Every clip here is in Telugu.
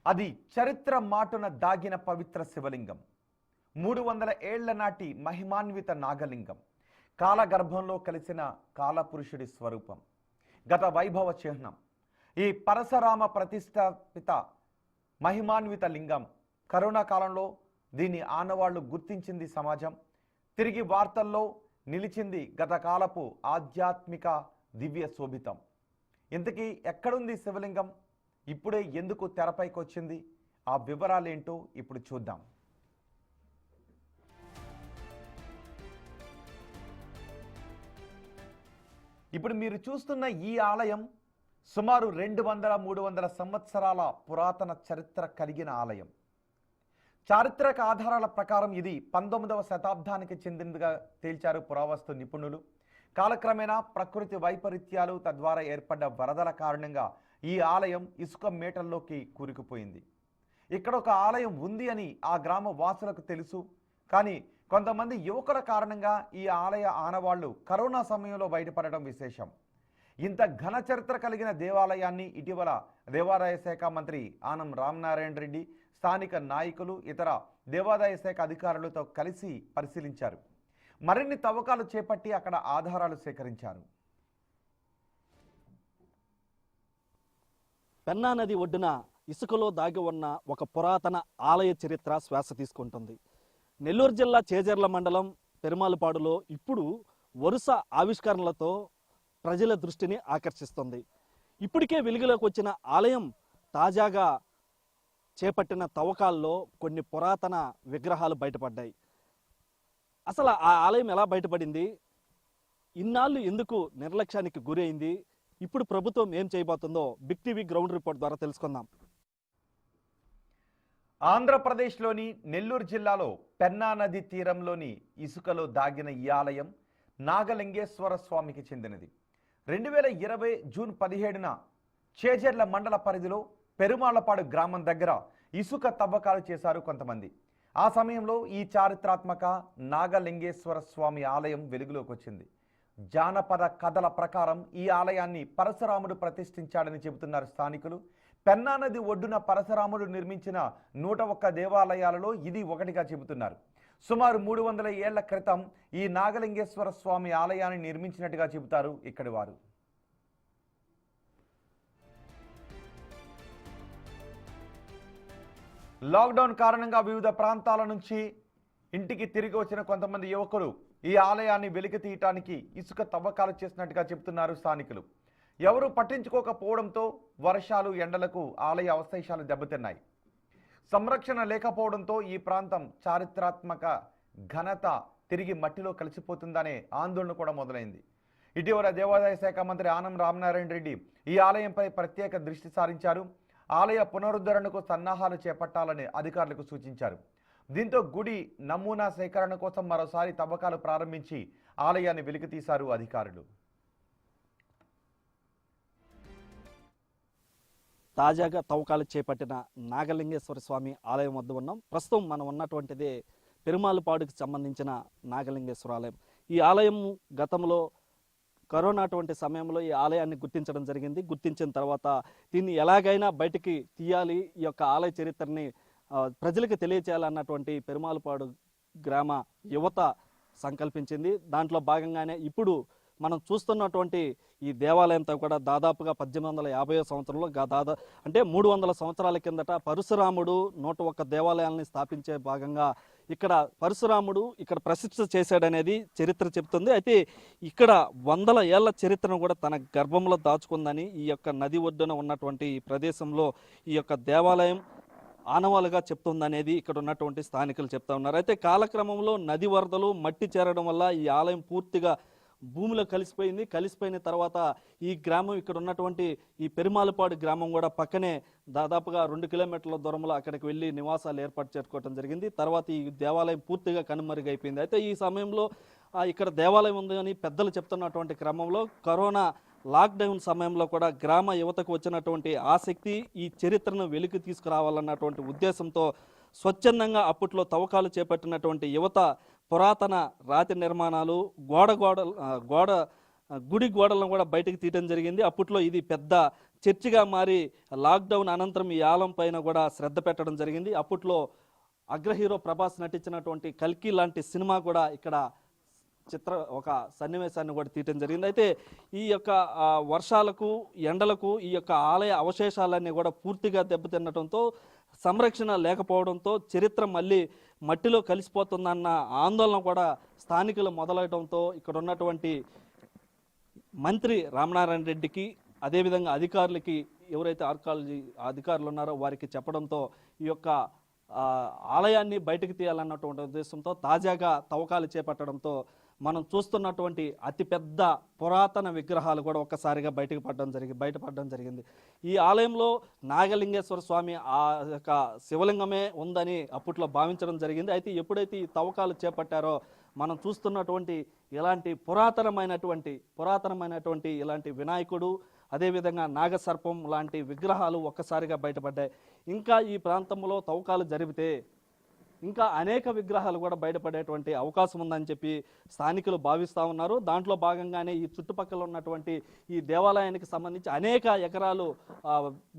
అది చరిత్ర మాటున దాగిన పవిత్ర శివలింగం. 300 ఏళ్ల నాటి మహిమాన్విత నాగలింగం. కాలగర్భంలో కలిసిన కాలపురుషుడి స్వరూపం, గత వైభవ చిహ్నం. ఈ పరశురామ ప్రతిష్టాపిత మహిమాన్విత లింగం కరోనా కాలంలో దీని ఆనవాళ్లు గుర్తించింది సమాజం. తిరిగి వార్తల్లో నిలిచింది గత కాలపు ఆధ్యాత్మిక దివ్య శోభితం. ఇంతకీ ఎక్కడుంది శివలింగం? ఇప్పుడే ఎందుకు తెరపైకి వచ్చింది? ఆ వివరాలేంటో ఇప్పుడు చూద్దాం. ఇప్పుడు మీరు చూస్తున్న ఈ ఆలయం సుమారు 200-300 సంవత్సరాల పురాతన చరిత్ర కలిగిన ఆలయం. చారిత్రక ఆధారాల ప్రకారం ఇది 19వ శతాబ్దానికి చెందినదిగా తేల్చారు పురావస్తు నిపుణులు. కాలక్రమేణా ప్రకృతి వైపరీత్యాలు తద్వారా ఏర్పడ్డ వరదల కారణంగా ఈ ఆలయం ఇసుక మేటల్లోకి కూరుకుపోయింది. ఇక్కడ ఒక ఆలయం ఉంది అని ఆ గ్రామ వాసులకు తెలుసు. కానీ కొంతమంది యువకుల కారణంగా ఈ ఆలయ ఆనవాళ్లు కరోనా సమయంలో బయటపడడం విశేషం. ఇంత ఘన చరిత్ర కలిగిన దేవాలయాన్ని ఇటీవల దేవాదాయ శాఖ మంత్రి ఆనం రామనారాయణ రెడ్డి, స్థానిక నాయకులు, ఇతర దేవాదాయ శాఖ అధికారులతో కలిసి పరిశీలించారు. మరిన్ని తవ్వకాలు చేపట్టి అక్కడ ఆధారాలు సేకరించారు. పెన్నా నది ఒడ్డున ఇసుకలో దాగి ఉన్న ఒక పురాతన ఆలయ చరిత్ర శ్వాస తీసుకుంటుంది. నెల్లూరు జిల్లా చేజర్ల మండలం పెరుమాలపాడులో ఇప్పుడు వరుస ఆవిష్కరణలతో ప్రజల దృష్టిని ఆకర్షిస్తుంది. ఇప్పటికే వెలుగులోకి వచ్చిన ఆలయం తాజాగా చేపట్టిన తవ్వకాల్లో కొన్ని పురాతన విగ్రహాలు బయటపడ్డాయి. అసలు ఆ ఆలయం ఎలా బయటపడింది? ఇన్నాళ్ళు ఎందుకు నిర్లక్ష్యానికి గురైంది? ఇప్పుడు ప్రభుత్వం ఏం చేయబోతుందో బిగ్ టీవీ గ్రౌండ్ రిపోర్ట్ ద్వారా తెలుసుకుందాం. ఆంధ్రప్రదేశ్లోని నెల్లూరు జిల్లాలో పెన్నా నది తీరంలోని ఇసుకలో దాగిన ఈ ఆలయం నాగలింగేశ్వర స్వామికి చెందినది. 2020 జూన్ 17న చేజర్ల మండల పరిధిలో పెరుమాళ్లపాడు గ్రామం దగ్గర ఇసుక తవ్వకాలు చేశారు కొంతమంది. ఆ సమయంలో ఈ చారిత్రాత్మక నాగలింగేశ్వర స్వామి ఆలయం వెలుగులోకి వచ్చింది. జానపద కథల ప్రకారం ఈ ఆలయాన్ని పరశురాముడు ప్రతిష్ఠించాడని చెబుతున్నారు స్థానికులు. పెన్నా నది ఒడ్డున పరశురాముడు నిర్మించిన 101 దేవాలయాలలో ఇది ఒకటిగా చెబుతున్నారు. సుమారు 300 ఏళ్ల క్రితం ఈ నాగలింగేశ్వర స్వామి ఆలయాన్ని నిర్మించినట్టుగా చెబుతారు ఇక్కడి వారు. లాక్డౌన్ కారణంగా వివిధ ప్రాంతాల నుంచి ఇంటికి తిరిగి వచ్చిన కొంతమంది యువకులు ఈ ఆలయాన్ని వెలికి తీయటానికి ఇసుక తవ్వకాలు చేసినట్టుగా చెబుతున్నారు స్థానికులు. ఎవరు పట్టించుకోకపోవడంతో వర్షాలు, ఎండలకు ఆలయ అవశేషాలు దెబ్బతిన్నాయి. సంరక్షణ లేకపోవడంతో ఈ ప్రాంతం చారిత్రాత్మక ఘనత తిరిగి మట్టిలో కలిసిపోతుందనే ఆందోళన కూడా మొదలైంది. ఇటీవల దేవాదాయ శాఖ మంత్రి ఆనం రామనారాయణ రెడ్డి ఈ ఆలయంపై ప్రత్యేక దృష్టి సారించారు. ఆలయ పునరుద్ధరణకు సన్నాహాలు చేపట్టాలని అధికారులకు సూచించారు. దీంతో గుడి నమూనా సేకరణ కోసం మరోసారి తవ్వకాలు ప్రారంభించి ఆలయాన్ని వెలికితీశారు అధికారులు. తాజాగా తవ్వకాలు చేపట్టిన నాగలింగేశ్వర స్వామి ఆలయం వద్ద ఉన్నాం. ప్రస్తుతం మనం ఉన్నటువంటిదే పెరుమాలపాడుకి సంబంధించిన నాగలింగేశ్వర ఆలయం. ఈ ఆలయం గతంలో కరోనా అటువంటి సమయంలో ఈ ఆలయాన్ని గుర్తించడం జరిగింది. గుర్తించిన తర్వాత దీన్ని ఎలాగైనా బయటికి తీయాలి, ఈ యొక్క ఆలయ చరిత్రని ప్రజలకు తెలియచేయాలన్నటువంటి పెరుమాలపాడు గ్రామ యువత సంకల్పించింది. దాంట్లో భాగంగానే ఇప్పుడు మనం చూస్తున్నటువంటి ఈ దేవాలయంతో కూడా దాదాపుగా 1850వ సంవత్సరంలో అంటే 300 సంవత్సరాల కిందట పరశురాముడు 101 దేవాలయాలని స్థాపించే భాగంగా ఇక్కడ పరశురాముడు ఇక్కడ ప్రతిష్ఠ చేశాడనేది చరిత్ర చెబుతుంది. అయితే ఇక్కడ 100 ఏళ్ల చరిత్రను కూడా తన గర్భంలో దాచుకుందని ఈ యొక్క నది ఒడ్డున ఉన్నటువంటి ఈ ప్రదేశంలో ఈ యొక్క దేవాలయం ఆనవాలుగా చెప్తుందనేది ఇక్కడ ఉన్నటువంటి స్థానికులు చెప్తా ఉన్నారు. అయితే కాలక్రమంలో నది వరదలు మట్టి చేరడం వల్ల ఈ ఆలయం పూర్తిగా భూమిలో కలిసిపోయింది. కలిసిపోయిన తర్వాత ఈ గ్రామం ఇక్కడ ఉన్నటువంటి ఈ పెరుమాలపాడు గ్రామం కూడా పక్కనే దాదాపుగా 2 కిలోమీటర్ల దూరంలో అక్కడికి వెళ్ళి నివాసాలు ఏర్పాటు చేసుకోవడం జరిగింది. తర్వాత ఈ దేవాలయం పూర్తిగా కనుమరుగైపోయింది. అయితే ఈ సమయంలో ఇక్కడ దేవాలయం ఉందని పెద్దలు చెప్తున్నటువంటి క్రమంలో కరోనా లాక్డౌన్ సమయంలో కూడా గ్రామ యువతకు వచ్చినటువంటి ఆసక్తి ఈ చరిత్రను వెలికి తీసుకురావాలన్నటువంటి ఉద్దేశంతో స్వచ్ఛందంగా అప్పట్లో తవ్వకాలు చేపట్టినటువంటి యువత పురాతన రాతి నిర్మాణాలు గుడి గోడలను కూడా బయటకు తీయడం జరిగింది. అప్పట్లో ఇది పెద్ద చర్చిగా మారి లాక్డౌన్ అనంతరం ఈ ఆలయం పైన కూడా శ్రద్ధ పెట్టడం జరిగింది. అప్పట్లో అగ్ర హీరో ప్రభాస్ నటించినటువంటి కల్కి లాంటి సినిమా కూడా ఇక్కడ ఒక సన్నివేశాన్ని కూడా తీయటం జరిగింది. అయితే ఈ యొక్క వర్షాలకు ఎండలకు ఈ యొక్క ఆలయ అవశేషాలన్నీ కూడా పూర్తిగా దెబ్బతినడంతో సంరక్షణ లేకపోవడంతో చరిత్ర మళ్ళీ మట్టిలో కలిసిపోతుందన్న ఆందోళన కూడా స్థానికులు మొదలవడంతో ఇక్కడ ఉన్నటువంటి మంత్రి రామనారాయణ రెడ్డికి అదేవిధంగా అధికారులకి ఎవరైతే ఆర్కాలజీ అధికారులు ఉన్నారో వారికి చెప్పడంతో ఈ యొక్క ఆలయాన్ని బయటకు తీయాలన్నటువంటి ఉద్దేశంతో తాజాగా తవ్వకాలు చేపట్టడంతో మనం చూస్తున్నటువంటి అతిపెద్ద పురాతన విగ్రహాలు కూడా ఒక్కసారిగా బయటపడడం జరిగింది. ఈ ఆలయంలో నాగలింగేశ్వర స్వామి ఆ యొక్క శివలింగమే ఉందని అప్పట్లో భావించడం జరిగింది. అయితే ఎప్పుడైతే ఈ తవ్వకాలు చేపట్టారో మనం చూస్తున్నటువంటి ఇలాంటి పురాతనమైనటువంటి ఇలాంటి వినాయకుడు అదేవిధంగా నాగసర్పం లాంటి విగ్రహాలు ఒక్కసారిగా బయటపడ్డాయి. ఇంకా ఈ ప్రాంతంలో తవ్వకాలు జరిపితే ఇంకా అనేక విగ్రహాలు కూడా బయటపడేటువంటి అవకాశం ఉందని చెప్పి స్థానికులు భావిస్తూ ఉన్నారు. దాంట్లో భాగంగానే ఈ చుట్టుపక్కల ఉన్నటువంటి ఈ దేవాలయానికి సంబంధించి అనేక ఎకరాలు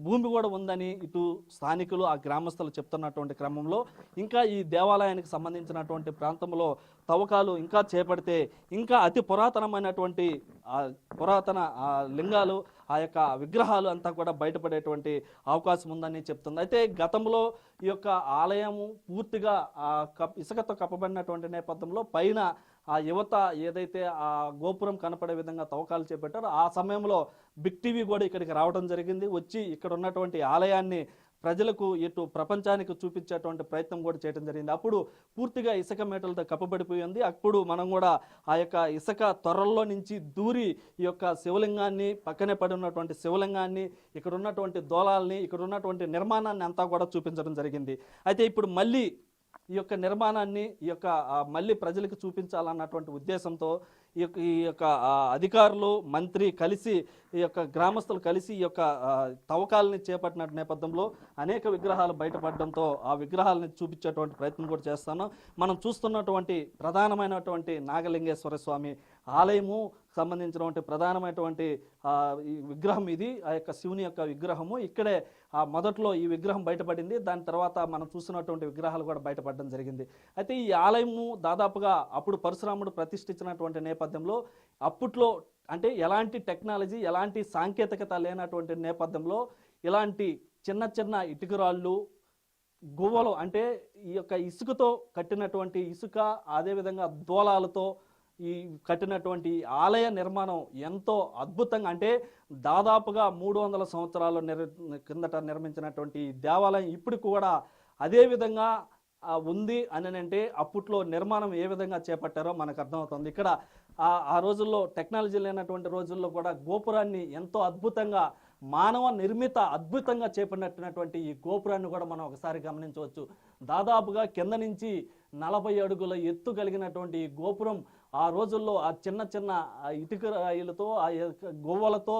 భూమి కూడా ఉందని ఇటు స్థానికులు ఆ గ్రామస్తులు చెప్తున్నటువంటి క్రమంలో ఇంకా ఈ దేవాలయానికి సంబంధించినటువంటి ప్రాంతంలో తవ్వకాలు ఇంకా చేపడితే ఇంకా అతి పురాతనమైనటువంటి పురాతన లింగాలు ఆ యొక్క విగ్రహాలు అంతా కూడా బయటపడేటువంటి అవకాశం ఉందని చెప్తుంది. అయితే గతంలో ఈ యొక్క ఆలయము పూర్తిగా ఇసుకతో కప్పబడినటువంటి నేపథ్యంలో పైన ఆ యువత ఏదైతే ఆ గోపురం కనపడే విధంగా తవ్వకాలు చేపట్టారో ఆ సమయంలో బిగ్ టీవీ కూడా ఇక్కడికి రావడం జరిగింది. వచ్చి ఇక్కడ ఉన్నటువంటి ఆలయాన్ని ప్రజలకు ఇటు ప్రపంచానికి చూపించేటువంటి ప్రయత్నం కూడా చేయడం జరిగింది. అప్పుడు పూర్తిగా ఇసుక మేటలతో కప్పబడిపోయింది. అప్పుడు మనం కూడా ఆ యొక్క ఇసుక త్వరల్లో నుంచి దూరి ఈ యొక్క శివలింగాన్ని పక్కనే పడి ఉన్నటువంటి శివలింగాన్ని ఇక్కడ ఉన్నటువంటి దోలాల్ని ఇక్కడ ఉన్నటువంటి నిర్మాణాన్ని అంతా కూడా చూపించడం జరిగింది. అయితే ఇప్పుడు మళ్ళీ ఈ యొక్క నిర్మాణాన్ని మళ్ళీ ప్రజలకు చూపించాలన్నటువంటి ఉద్దేశంతో ఈ యొక్క అధికారులు మంత్రి కలిసి ఈ యొక్క గ్రామస్తులు కలిసి ఈ యొక్క తవ్వకాలని చేపట్టిన నేపథ్యంలో అనేక విగ్రహాలు బయటపడడంతో ఆ విగ్రహాలని చూపించేటువంటి ప్రయత్నం కూడా చేస్తాను. మనం చూస్తున్నటువంటి ప్రధానమైనటువంటి నాగలింగేశ్వర స్వామి ఆలయము సంబంధించినటువంటి ప్రధానమైనటువంటి ఈ విగ్రహం ఇది ఆ యొక్క శివుని యొక్క విగ్రహము. ఇక్కడే మొదట్లో ఈ విగ్రహం బయటపడింది. దాని తర్వాత మనం చూసినటువంటి విగ్రహాలు కూడా బయటపడడం జరిగింది. అయితే ఈ ఆలయము దాదాపుగా అప్పుడు పరశురాముడు ప్రతిష్ఠించినటువంటి నేపథ్యంలో అప్పట్లో అంటే ఎలాంటి టెక్నాలజీ ఎలాంటి సాంకేతికత లేనటువంటి నేపథ్యంలో ఇలాంటి చిన్న చిన్న ఇటుకరాళ్ళు గువ్వలు అంటే ఈ యొక్క ఇసుకతో కట్టినటువంటి ఇసుక అదేవిధంగా దోలాలతో ఈ కట్టినటువంటి ఆలయ నిర్మాణం ఎంతో అద్భుతంగా అంటే దాదాపుగా 300 సంవత్సరాల కిందట నిర్మించినటువంటి దేవాలయం ఇప్పుడు కూడా అదే విధంగా ఉంది అని అంటే అప్పట్లో నిర్మాణం ఏ విధంగా చేపట్టారో మనకు అర్థమవుతుంది. ఇక్కడ ఆ రోజుల్లో టెక్నాలజీ లేనటువంటి రోజుల్లో కూడా గోపురాన్ని ఎంతో అద్భుతంగా మానవ నిర్మిత అద్భుతంగా చేపట్టినటువంటి ఈ గోపురాన్ని కూడా మనం ఒకసారి గమనించవచ్చు. దాదాపుగా కింద నుంచి 40 అడుగుల ఎత్తు కలిగినటువంటి ఈ గోపురం ఆ రోజుల్లో ఆ చిన్న చిన్న ఇటుక రాయిలతో ఆ గోవలతో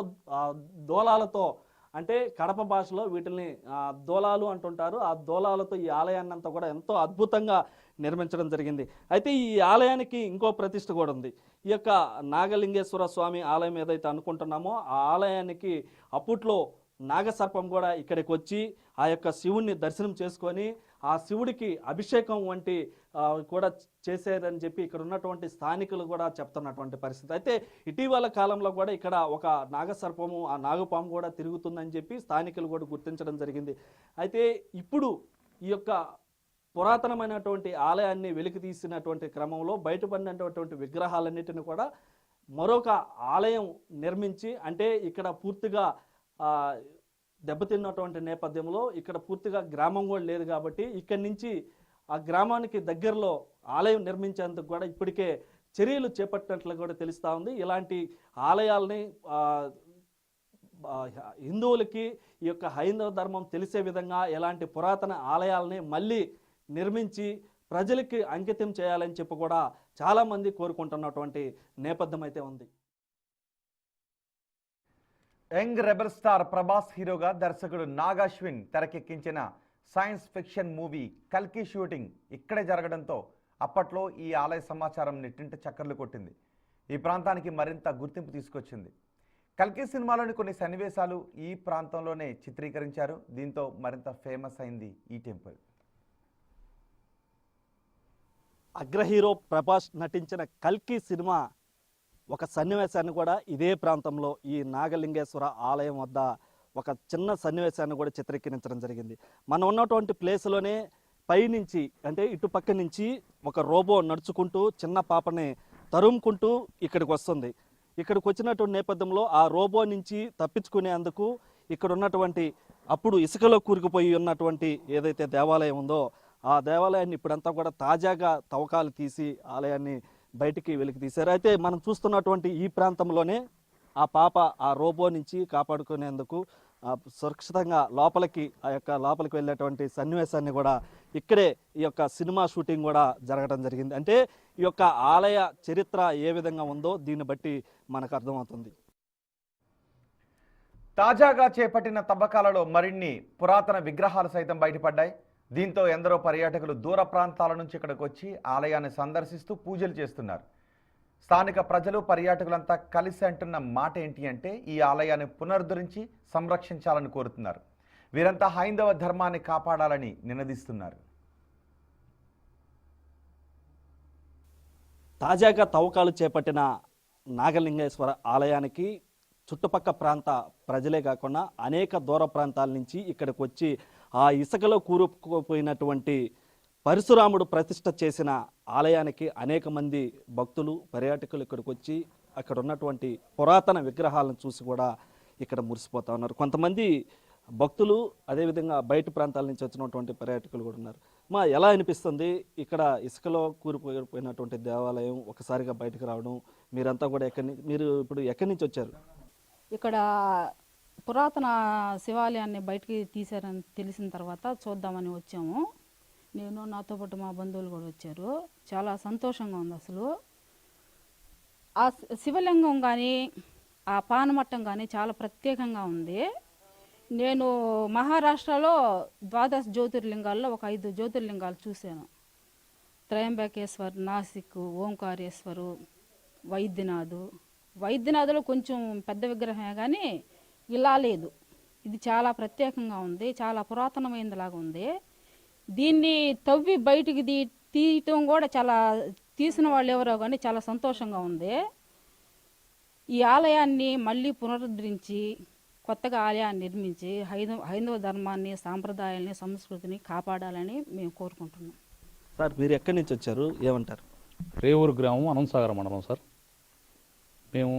దోలాలతో అంటే కడప భాషలో వీటిని దోలాలు అంటుంటారు. ఆ దోలాలతో ఈ ఆలయాన్ని అంతా కూడా ఎంతో అద్భుతంగా నిర్మించడం జరిగింది. అయితే ఈ ఆలయానికి ఇంకో ప్రతిష్ఠ కూడా ఉంది. ఈ యొక్క నాగలింగేశ్వర స్వామి ఆలయం ఏదైతే అనుకుంటున్నామో ఆ ఆలయానికి అప్పట్లో నాగసర్పం కూడా ఇక్కడికి వచ్చి ఆ యొక్క శివుణ్ణి దర్శనం చేసుకొని ఆ శివుడికి అభిషేకం వంటి కూడా చేశారని చెప్పి ఇక్కడ ఉన్నటువంటి స్థానికులు కూడా చెప్తున్నటువంటి పరిస్థితి. అయితే ఇటీవల కాలంలో కూడా ఇక్కడ ఒక నాగసర్పము ఆ నాగపాము కూడా తిరుగుతుందని చెప్పి స్థానికులు కూడా గుర్తించడం జరిగింది. అయితే ఇప్పుడు ఈ యొక్క పురాతనమైనటువంటి ఆలయాన్ని వెలికి తీసినటువంటి క్రమంలో బయటపడినటువంటి విగ్రహాలన్నిటిని కూడా మరొక ఆలయం నిర్మించి అంటే ఇక్కడ పూర్తిగా దెబ్బతిన్నటువంటి నేపథ్యంలో ఇక్కడ పూర్తిగా గ్రామం కూడా లేదు కాబట్టి ఇక్కడి నుంచి ఆ గ్రామానికి దగ్గరలో ఆలయం నిర్మించేందుకు కూడా ఇప్పటికే చర్యలు చేపట్టినట్లు కూడా తెలుస్తూ ఉంది. ఇలాంటి ఆలయాల్ని హిందువులకి ఈ యొక్క హైందవ ధర్మం తెలిసే విధంగా ఎలాంటి పురాతన ఆలయాల్ని మళ్ళీ నిర్మించి ప్రజలకి అంకితం చేయాలని చెప్పి కూడా చాలామంది కోరుకుంటున్నటువంటి నేపథ్యం అయితే ఉంది. యంగ్ రెబల్ స్టార్ ప్రభాస్ హీరోగా దర్శకుడు నాగాశ్విన్ తెరకెక్కించిన సైన్స్ ఫిక్షన్ మూవీ కల్కి షూటింగ్ ఇక్కడే జరగడంతో అప్పట్లో ఈ ఆలయ సమాచారం నెట్టింట చక్కర్లు కొట్టింది. ఈ ప్రాంతానికి మరింత గుర్తింపు తీసుకొచ్చింది. కల్కి సినిమాలోని కొన్ని సన్నివేశాలు ఈ ప్రాంతంలోనే చిత్రీకరించారు. దీంతో మరింత ఫేమస్ అయింది ఈ టెంపుల్. అగ్ర హీరో ప్రభాస్ నటించిన కల్కి సినిమా ఒక సన్నివేశాన్ని కూడా ఇదే ప్రాంతంలో ఈ నాగలింగేశ్వర ఆలయం వద్ద ఒక చిన్న సన్నివేశాన్ని కూడా చిత్రీకరించడం జరిగింది. మనం ఉన్నటువంటి ప్లేస్లోనే పైనుంచి అంటే ఇటుపక్క నుంచి ఒక రోబో నడుచుకుంటూ చిన్న పాపని తరుముకుంటూ ఇక్కడికి వస్తుంది. ఇక్కడికి వచ్చినటువంటి నేపథ్యంలో ఆ రోబో నుంచి తప్పించుకునేందుకు ఇక్కడ ఉన్నటువంటి అప్పుడు ఇసుకలో కూరుకుపోయి ఉన్నటువంటి ఏదైతే దేవాలయం ఉందో ఆ దేవాలయాన్ని ఇప్పుడంతా కూడా తాజాగా తవ్వకాలు తీసి ఆలయాన్ని బయటికి వెలికి తీశారు. అయితే మనం చూస్తున్నటువంటి ఈ ప్రాంతంలోనే ఆ పాప ఆ రోబో నుంచి కాపాడుకునేందుకు సురక్షితంగా లోపలికి వెళ్ళేటువంటి సన్నివేశాన్ని కూడా ఇక్కడే ఈ యొక్క సినిమా షూటింగ్ కూడా జరగడం జరిగింది. అంటే ఈ యొక్క ఆలయ చరిత్ర ఏ విధంగా ఉందో దీన్ని బట్టి మనకు అర్థమవుతుంది. తాజాగా చేపట్టిన తవ్వకాలలో మరిన్ని పురాతన విగ్రహాలు సైతం బయటపడ్డాయి. దీంతో ఎందరో పర్యాటకులు దూర ప్రాంతాల నుంచి ఇక్కడికి వచ్చి ఆలయాన్ని సందర్శిస్తూ పూజలు చేస్తున్నారు. స్థానిక ప్రజలు పర్యాటకులంతా కలిసి అంటున్న మాట ఏంటి అంటే ఈ ఆలయాన్ని పునరుద్ధరించి సంరక్షించాలని కోరుతున్నారు. వీరంతా హైందవ ధర్మాన్ని కాపాడాలని నినదిస్తున్నారు. తాజాగా తవ్వకాలు చేపట్టిన నాగలింగేశ్వర ఆలయానికి చుట్టుపక్క ప్రాంత ప్రజలే కాకుండా అనేక దూర ప్రాంతాల నుంచి ఇక్కడికి వచ్చి ఆ ఇసుకలో కూరుకుపోయినటువంటి పరశురాముడు ప్రతిష్ఠ చేసిన ఆలయానికి అనేక మంది భక్తులు పర్యాటకులు ఇక్కడికి వచ్చి అక్కడ ఉన్నటువంటి పురాతన విగ్రహాలను చూసి కూడా ఇక్కడ మురిసిపోతా ఉన్నారు. కొంతమంది భక్తులు అదేవిధంగా బయట ప్రాంతాల నుంచి వచ్చినటువంటి పర్యాటకులు కూడా ఉన్నారు. ఎలా అనిపిస్తుంది ఇక్కడ ఇసుకలో కూరిపోయినటువంటి దేవాలయం ఒకసారిగా బయటకు రావడం? మీరంతా కూడా మీరు ఇప్పుడు ఎక్కడి నుంచి వచ్చారు? ఇక్కడ పురాతన శివాలయాన్ని బయటికి తీశారని తెలిసిన తర్వాత చూద్దామని వచ్చాము. నేను నాతో పాటు మా బంధువులు కూడా వచ్చారు. చాలా సంతోషంగా ఉంది. అసలు ఆ శివలింగం కానీ ఆ పానమట్టం కానీ చాలా ప్రత్యేకంగా ఉంది. నేను మహారాష్ట్రలో 12 జ్యోతిర్లింగాల్లో ఒక 5 జ్యోతిర్లింగాలు చూశాను. త్రయంబకేశ్వర్, నాసిక్, ఓంకారేశ్వరు, వైద్యనాథులో కొంచెం పెద్ద విగ్రహమే కానీ ఇలా లేదు. ఇది చాలా ప్రత్యేకంగా ఉంది. చాలా పురాతనమైనదిలాగా ఉంది. దీన్ని తవ్వి బయటికి తీయటం కూడా చాలా తీసిన వాళ్ళు ఎవరో కానీ చాలా సంతోషంగా ఉంది. ఈ ఆలయాన్ని మళ్ళీ పునరుద్ధరించి కొత్తగా ఆలయాన్ని నిర్మించి హైందవ ధర్మాన్ని, సాంప్రదాయాల్ని, సంస్కృతిని కాపాడాలని మేము కోరుకుంటున్నాం. సార్ మీరు ఎక్కడి నుంచి వచ్చారు, ఏమంటారు? రేవూరు గ్రామం, అనంతసాగర మండలం సార్. మేము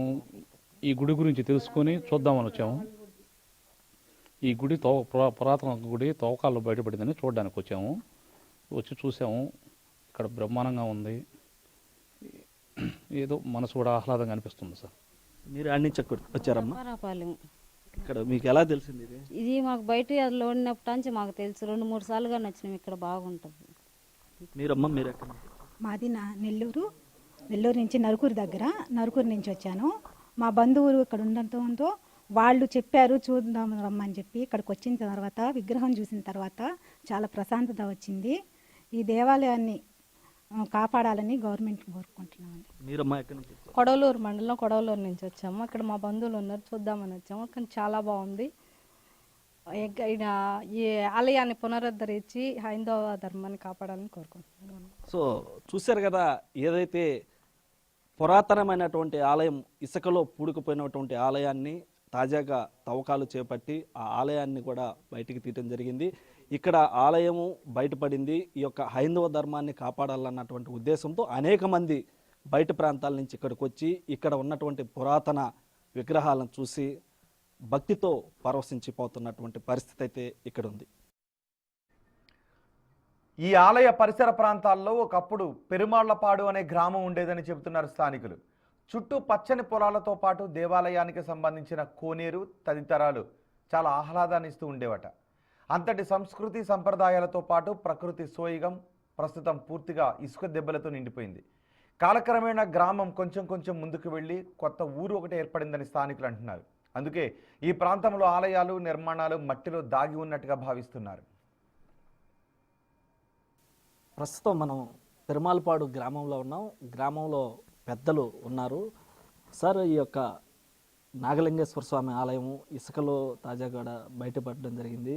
ఈ గుడి గురించి తెలుసుకొని చూద్దామని వచ్చాము. ఈ గుడి పురాతన గుడి తవ్వకాల్లో బయటపడిందని చూడడానికి వచ్చాము. వచ్చి చూసాము. ఇక్కడ బ్రహ్మాండంగా ఉంది. ఏదో మనసు కూడా ఆహ్లాదంగా అనిపిస్తుంది సార్. మీరు అన్ని వచ్చారమ్మా? రాపాలెం. ఇక్కడ మీకు ఎలా తెలిసింది? ఇది మాకు బయట లో ఉన్నప్పటి నుంచి మాకు తెలుసు. 2-3 సార్లుగా నచ్చినాం. ఇక్కడ బాగుంటుంది. మీరమ్మా మీరు ఎక్కడ? మాది నెల్లూరు నుంచి నరుకూరు నుంచి వచ్చాను. మా బంధువులు ఇక్కడ ఉండటంతో వాళ్ళు చెప్పారు చూద్దాం రమ్మని చెప్పి ఇక్కడికి వచ్చిన తర్వాత విగ్రహం చూసిన తర్వాత చాలా ప్రశాంతత వచ్చింది. ఈ దేవాలయాన్ని కాపాడాలని గవర్నమెంట్ కోరుకుంటున్నామండి. మీరమ్మా ఎక్కడి నుంచి? కొడవలూరు మండలం, కొడవలూరు నుంచి వచ్చాము. అక్కడ మా బంధువులు ఉన్నారు, చూద్దామని వచ్చాము. కానీ చాలా బాగుంది. ఈ ఆలయాన్ని పునరుద్ధరించి హైందవ ధర్మాన్ని కాపాడాలని కోరుకుంటున్నాను. సో చూశారు కదా, ఏదైతే పురాతనమైనటువంటి ఆలయం, ఇసుకలో పూడుకుపోయినటువంటి ఆలయాన్ని తాజాగా తవ్వకాలు చేపట్టి ఆ ఆలయాన్ని కూడా బయటికి తీయటం జరిగింది. ఇక్కడ ఆలయము బయటపడింది. ఈ యొక్క హైందవ ధర్మాన్ని కాపాడాలన్నటువంటి ఉద్దేశంతో అనేక మంది బయట ప్రాంతాల నుంచి ఇక్కడికి వచ్చి ఇక్కడ ఉన్నటువంటి పురాతన విగ్రహాలను చూసి భక్తితో పరవశించిపోతున్నటువంటి పరిస్థితి అయితే ఇక్కడ ఉంది. ఈ ఆలయ పరిసర ప్రాంతాల్లో ఒకప్పుడు పెరుమాళ్లపాడు అనే గ్రామం ఉండేదని చెబుతున్నారు స్థానికులు. చుట్టూ పచ్చని పొలాలతో పాటు దేవాలయానికి సంబంధించిన కోనేరు తదితరాలు చాలా ఆహ్లాదాన్ని ఇస్తూ ఉండేవట. అంతటి సంస్కృతి సంప్రదాయాలతో పాటు ప్రకృతి సోయిగం ప్రస్తుతం పూర్తిగా ఇసుక దెబ్బలతో నిండిపోయింది. కాలక్రమేణా గ్రామం కొంచెం ముందుకు వెళ్ళి కొత్త ఊరు ఒకటి ఏర్పడిందని స్థానికులు అంటున్నారు. అందుకే ఈ ప్రాంతంలో ఆలయాలు, నిర్మాణాలు మట్టిలో దాగి ఉన్నట్టుగా భావిస్తున్నారు. ప్రస్తుతం మనం పెరుమాళపాడు గ్రామంలో ఉన్నాం. గ్రామంలో పెద్దలు ఉన్నారు. సార్, ఈ యొక్క నాగలింగేశ్వర స్వామి ఆలయం ఇసుకలో తాజాగా బయటపడడం జరిగింది.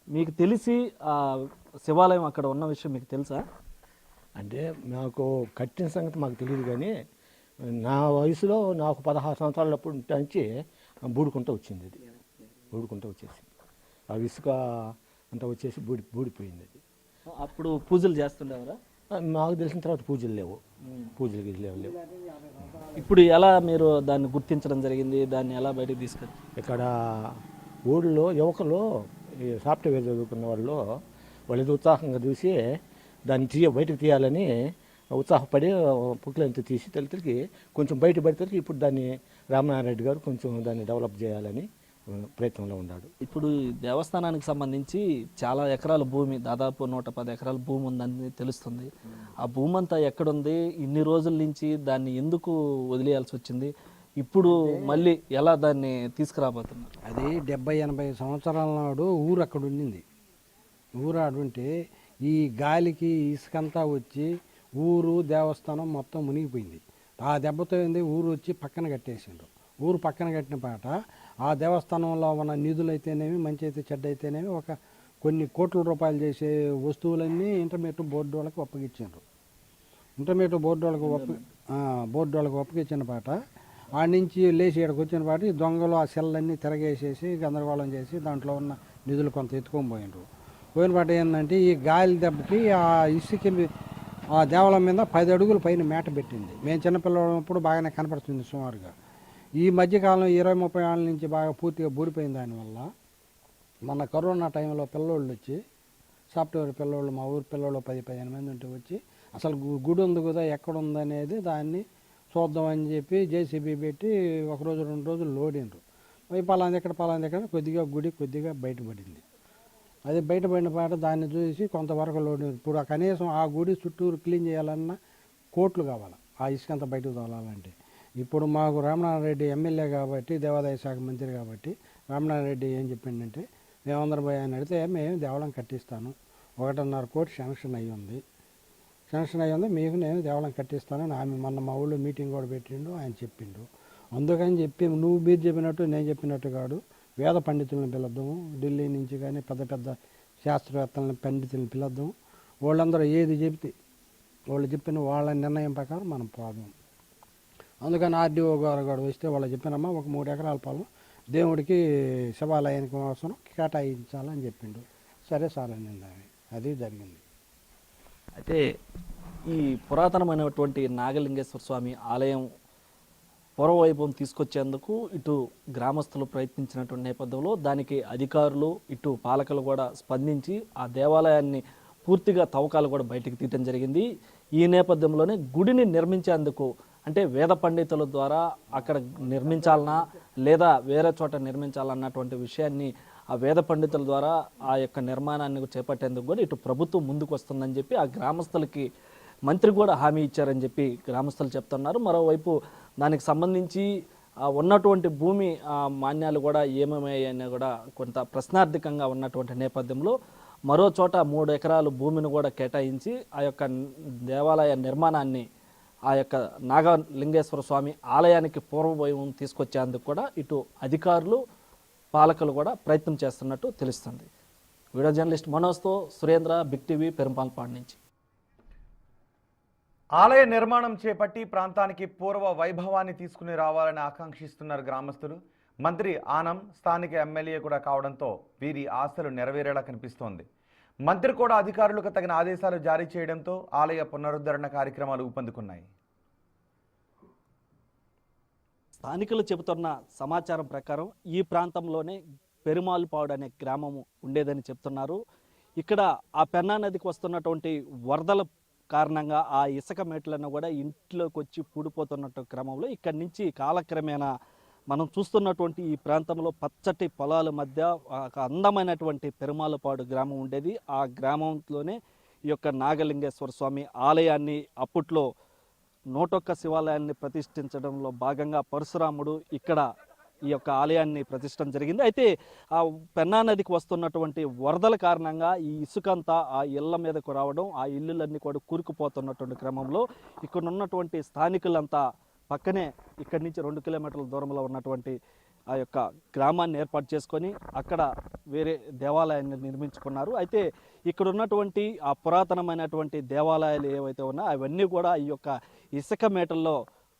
మీకు తెలిసి ఆ శివాలయం అక్కడ ఉన్న విషయం మీకు తెలుసా? అంటే నాకు కట్టిన సంగతి మాకు తెలియదు, కానీ నా వయసులో నాకు 16 సంవత్సరాలప్పుడు నుంచి బూడుకుంట వచ్చింది. అది బూడుకుంట వచ్చేసి ఆ ఇసుక అంతా వచ్చేసి బూడిపోయింది. అది అప్పుడు పూజలు చేస్తుండేవారా? మాకు తెలిసిన తర్వాత పూజలు లేవు, పూజలు లేవు. ఇప్పుడు ఎలా మీరు దాన్ని గుర్తించడం జరిగింది? దాన్ని ఎలా బయటకు తీసుకొచ్చి? ఇక్కడ ఊళ్ళో యువకులు ఈ సాఫ్ట్వేర్ చదువుకున్న వాళ్ళు ఏదో ఉత్సాహంగా చూసి దాన్ని బయటకు తీయాలని ఉత్సాహపడి పుక్లంతా తీసి తల్లికి కొంచెం బయట పడితే ఇప్పుడు దాన్ని రామనారాయణ గారు కొంచెం దాన్ని డెవలప్ చేయాలని ప్రయత్నంలో ఉన్నాడు. ఇప్పుడు ఈ దేవస్థానానికి సంబంధించి చాలా ఎకరాల భూమి, దాదాపు 110 ఎకరాల భూమి ఉందని తెలుస్తుంది. ఆ భూమి అంతా ఎక్కడుంది? ఇన్ని రోజుల నుంచి దాన్ని ఎందుకు వదిలేయాల్సి వచ్చింది? ఇప్పుడు మళ్ళీ ఎలా దాన్ని తీసుకురాబోతున్నారు? అది 70-80 సంవత్సరాల నాడు ఊరు అక్కడ ఉండింది. ఊరు అడుంటే ఈ గాలికి ఇసుకంతా వచ్చి ఊరు దేవస్థానం మొత్తం మునిగిపోయింది. ఆ దెబ్బతో ఏంది ఊరు వచ్చి పక్కన కట్టేసిండ్రు. ఊరు పక్కన కట్టిన పాట ఆ దేవస్థానంలో ఉన్న నిధులు అయితేనేమి, మంచి అయితే చెడ్డ అయితేనేమి, ఒక కొన్ని కోట్ల రూపాయలు చేసే వస్తువులన్నీ ఇంటర్మీడియట్ బోర్డు వాళ్ళకి ఒప్పగించారు. ఇంటర్మీడియట్ బోర్డు వాళ్ళకి ఒప్పగించిన పాట ఆడ నుంచి లేచి ఇక్కడికి వచ్చిన పాట ఈ దొంగలు ఆ సెల్లన్నీ తిరగేసేసి గందరగోళం చేసి దాంట్లో ఉన్న నిధులు కొంత ఎత్తుకొని పోయిన పాట ఏంటంటే ఈ గాలి దెబ్బకి ఆ ఇసుక ఆ దేవాలయం మీద 10 అడుగుల పైన మేట పెట్టింది. మేము చిన్నపిల్లప్పుడు బాగానే కనపడుతుంది సుమారుగా. ఈ మధ్యకాలం 20-30 ఏళ్ళ నుంచి బాగా పూర్తిగా బూడిపోయిన దానివల్ల మన కరోనా టైంలో పిల్లోళ్ళు వచ్చి సాఫ్ట్వేర్ పిల్లోళ్ళు, మా ఊరు పిల్లోళ్ళు 10-15 మంది ఉంటే వచ్చి అసలు గుడి ఉంది కదా ఎక్కడ ఉందనేది దాన్ని చూద్దామని చెప్పి జేసీబీ పెట్టి 1 రోజు 2 రోజులు లోడిండ్రు. పలాంది ఎక్కడ కొద్దిగా గుడి కొద్దిగా బయటపడింది. అది బయటపడిన పాట దాన్ని చూసి కొంతవరకు లోడ్. ఇప్పుడు కనీసం ఆ గుడి చుట్టూరు క్లీన్ చేయాలన్నా కోట్లు కావాలి ఆ ఇసుకంతా బయటకు తోలాలంటే. ఇప్పుడు మాకు రామనారాయణ రెడ్డి ఎమ్మెల్యే కాబట్టి, దేవాదాయ శాఖ మంత్రి కాబట్టి రామనారాయణ రెడ్డి ఏం చెప్పిండంటే, మేమందరం పోయి ఆయన అడిగితే మేము దేవాలయం కట్టిస్తాను, 1.5 కోటి శాంక్షన్ అయ్యి ఉంది, మీకు నేను దేవాలయం కట్టిస్తానని ఆమె మొన్న మా ఊళ్ళో మీటింగ్ కూడా పెట్టిండు, ఆయన చెప్పిండు. అందుకని చెప్పి మీరు చెప్పినట్టు నేను చెప్పినట్టు కాదు, వేద పండితులను పిలుద్దాము, ఢిల్లీ నుంచి కానీ పెద్ద పెద్ద శాస్త్రవేత్తలను పండితులను పిలుద్దాము, వాళ్ళందరూ ఏది చెబితే వాళ్ళు చెప్పిన వాళ్ళ నిర్ణయం ప్రకారం మనం పోదాం. అందుకని ఆర్డీఓ గారు కూడా వస్తే వాళ్ళు చెప్పినమ్మా ఒక 3 ఎకరాల పొలం దేవుడికి శివాలయానికి అవసరం కేటాయించాలని చెప్పిండు. సరే సార్ అనింది, అది జరిగింది. అయితే ఈ పురాతనమైనటువంటి నాగలింగేశ్వర స్వామి ఆలయం పూర్వవైభవం తీసుకొచ్చేందుకు ఇటు గ్రామస్తులు ప్రయత్నించినటువంటి నేపథ్యంలో దానికి అధికారులు, ఇటు పాలకులు కూడా స్పందించి ఆ దేవాలయాన్ని పూర్తిగా తవ్వకాలు కూడా బయటికి తీయడం జరిగింది. ఈ నేపథ్యంలోనే గుడిని నిర్మించేందుకు అంటే వేద పండితుల ద్వారా అక్కడ నిర్మించాలన్నా లేదా వేరే చోట నిర్మించాలన్నటువంటి విషయాన్ని ఆ వేద పండితుల ద్వారా ఆ యొక్క నిర్మాణాన్ని చేపట్టేందుకు కూడా ఇటు ప్రభుత్వం ముందుకు వస్తుందని చెప్పి ఆ గ్రామస్తులకి మంత్రి కూడా హామీ ఇచ్చారని చెప్పి గ్రామస్తులు చెప్తున్నారు. మరోవైపు దానికి సంబంధించి ఉన్నటువంటి భూమి మాన్యాలు కూడా ఏమేమయ్యాయని కూడా కొంత ప్రశ్నార్థకంగా ఉన్నటువంటి నేపథ్యంలో మరో చోట 3 ఎకరాలు భూమిని కూడా కేటాయించి ఆ యొక్క దేవాలయ నిర్మాణాన్ని ఆ యొక్క నాగలింగేశ్వర స్వామి ఆలయానికి పూర్వవైభవం తీసుకొచ్చేందుకు కూడా ఇటు అధికారులు, పాలకులు కూడా ప్రయత్నం చేస్తున్నట్టు తెలుస్తుంది. వీడియో జర్నలిస్ట్ మనోజ్తో సురేంద్ర, బిగ్ టీవీ, పెరుంపాలపాడు నుంచి. ఆలయ నిర్మాణం చేపట్టి ప్రాంతానికి పూర్వ వైభవాన్ని తీసుకుని రావాలని ఆకాంక్షిస్తున్నారు గ్రామస్తులు. మంత్రి ఆనం స్థానిక ఎమ్మెల్యే కూడా కావడంతో వీరి ఆశలు నెరవేరేలా కనిపిస్తోంది. మంత్రి కూడా అధికారులకు తగిన ఆదేశాలు జారీ చేయడంతో ఆలయ పునరుద్ధరణ కార్యక్రమాలు ఊపందుకున్నాయి. స్థానికులు చెబుతున్న సమాచారం ప్రకారం ఈ ప్రాంతంలోనే పెరుమాళపాడు అనే గ్రామము ఉండేదని చెప్తున్నారు. ఇక్కడ ఆ పెన్నా నదికి వస్తున్నటువంటి వరదల కారణంగా ఆ ఇసుక మేట్లను కూడా ఇంట్లోకి వచ్చి పూడిపోతున్నట్టు క్రమంలో ఇక్కడి నుంచి కాలక్రమేణా మనం చూస్తున్నటువంటి ఈ ప్రాంతంలో పచ్చటి పొలాల మధ్య ఒక అందమైనటువంటి పెరుమాళపాడు గ్రామం ఉండేది. ఆ గ్రామంలోనే ఈ యొక్క నాగలింగేశ్వర స్వామి ఆలయాన్ని అప్పట్లో 101 శివాలయాన్ని ప్రతిష్ఠించడంలో భాగంగా పరశురాముడు ఇక్కడ ఈ యొక్క ఆలయాన్ని ప్రతిష్టం జరిగింది. అయితే ఆ పెన్నా నదికి వస్తున్నటువంటి వరదల కారణంగా ఈ ఇసుకంతా ఆ ఇళ్ల మీదకు రావడం, ఆ ఇల్లులన్నీ కూడా కూరుకుపోతున్నటువంటి క్రమంలో ఇక్కడ ఉన్నటువంటి స్థానికులంతా పక్కనే ఇక్కడి నుంచి 2 కిలోమీటర్ల దూరంలో ఉన్నటువంటి ఆ యొక్క గ్రామాన్ని ఏర్పాటు చేసుకొని అక్కడ వేరే దేవాలయాన్ని నిర్మించుకున్నారు. అయితే ఇక్కడ ఉన్నటువంటి ఆ పురాతనమైనటువంటి దేవాలయాలు ఏవైతే ఉన్నాయో అవన్నీ కూడా ఈ యొక్క ఇసుక మేటల్లో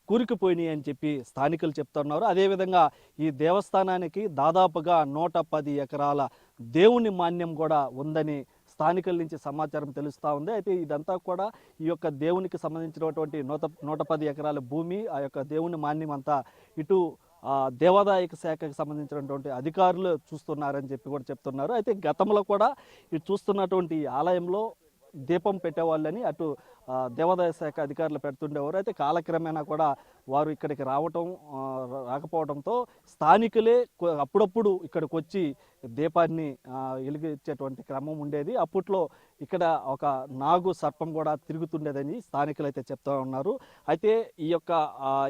కూరుకుపోయినాయి అని చెప్పి స్థానికులు చెప్తున్నారు. అదేవిధంగా ఈ దేవస్థానానికి దాదాపుగా 110 ఎకరాల దేవుని మాన్యం కూడా ఉందని స్థానికుల నుంచి సమాచారం తెలుస్తూ ఉంది. అయితే ఇదంతా కూడా ఈ యొక్క దేవునికి సంబంధించినటువంటి 110 ఎకరాల భూమి, ఆ యొక్క దేవుని మాన్యం అంతా ఇటు దేవాదాయ శాఖకు సంబంధించినటువంటి అధికారులు చూస్తున్నారని చెప్పి కూడా చెప్తున్నారు. అయితే గతంలో కూడా ఇటు చూస్తున్నటువంటి ఆలయంలో దీపం పెట్టేవాళ్ళని అటు దేవాదాయ శాఖ అధికారులు పెడుతుండేవారు. అయితే కాలక్రమేణా కూడా వారు ఇక్కడికి రాకపోవడంతో స్థానికులే అప్పుడప్పుడు ఇక్కడికి వచ్చి దీపాన్ని వెలిగించేటువంటి క్రమం ఉండేది. అప్పట్లో ఇక్కడ ఒక నాగు సర్పం కూడా తిరుగుతుండేదని స్థానికులు అయితే చెప్తూ ఉన్నారు. అయితే ఈ యొక్క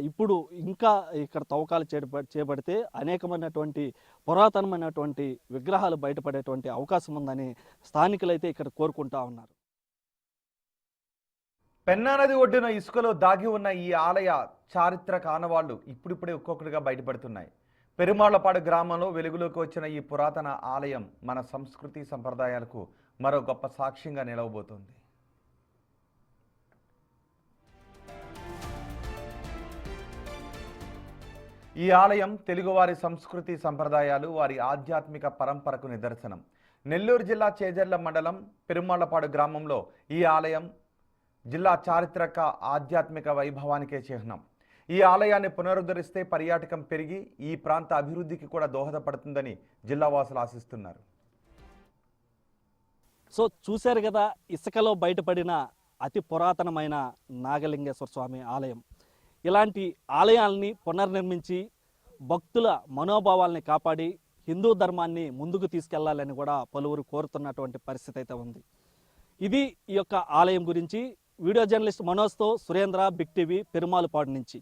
ఇప్పుడు ఇంకా ఇక్కడ తవ్వకాలు చేపడితే అనేకమైనటువంటి పురాతనమైనటువంటి విగ్రహాలు బయటపడేటువంటి అవకాశం ఉందని స్థానికులు అయితే ఇక్కడ కోరుకుంటా ఉన్నారు. పెన్నా నది ఒడ్డున ఇసుకలో దాగి ఉన్న ఈ ఆలయ చారిత్రక ఆనవాళ్లు ఇప్పుడిప్పుడే ఒక్కొక్కటిగా బయటపడుతున్నాయి. పెరుమాళ్లపాడు గ్రామంలో వెలుగులోకి వచ్చిన ఈ పురాతన ఆలయం మన సంస్కృతి సంప్రదాయాలకు మరో గొప్ప సాక్ష్యంగా నిలవబోతోంది. ఈ ఆలయం తెలుగువారి సంస్కృతి సంప్రదాయాలు, వారి ఆధ్యాత్మిక పరంపరకు నిదర్శనం. నెల్లూరు జిల్లా చేజర్ల మండలం పెరుమాళ్లపాడు గ్రామంలో ఈ ఆలయం జిల్లా చారిత్రక ఆధ్యాత్మిక వైభవానికే చిహ్నం. ఈ ఆలయాన్ని పునరుద్ధరిస్తే పర్యాటకం పెరిగి ఈ ప్రాంత అభివృద్ధికి కూడా దోహదపడుతుందని జిల్లావాసులు ఆశిస్తున్నారు. సో చూశారు కదా, ఇసుకలో బయటపడిన అతి పురాతనమైన నాగలింగేశ్వర స్వామి ఆలయం. ఇలాంటి ఆలయాల్ని పునర్నిర్మించి భక్తుల మనోభావాల్ని కాపాడి హిందూ ధర్మాన్ని ముందుకు తీసుకెళ్లాలని కూడా పలువురు కోరుతున్నటువంటి పరిస్థితి అయితే ఉంది. ఇది ఈ యొక్క ఆలయం గురించి. వీడియో జర్నలిస్ట్ మనోజ్తో సురేంద్ర, బిగ్ టీవీ, పెరుమాళ్లపాడు నుంచి.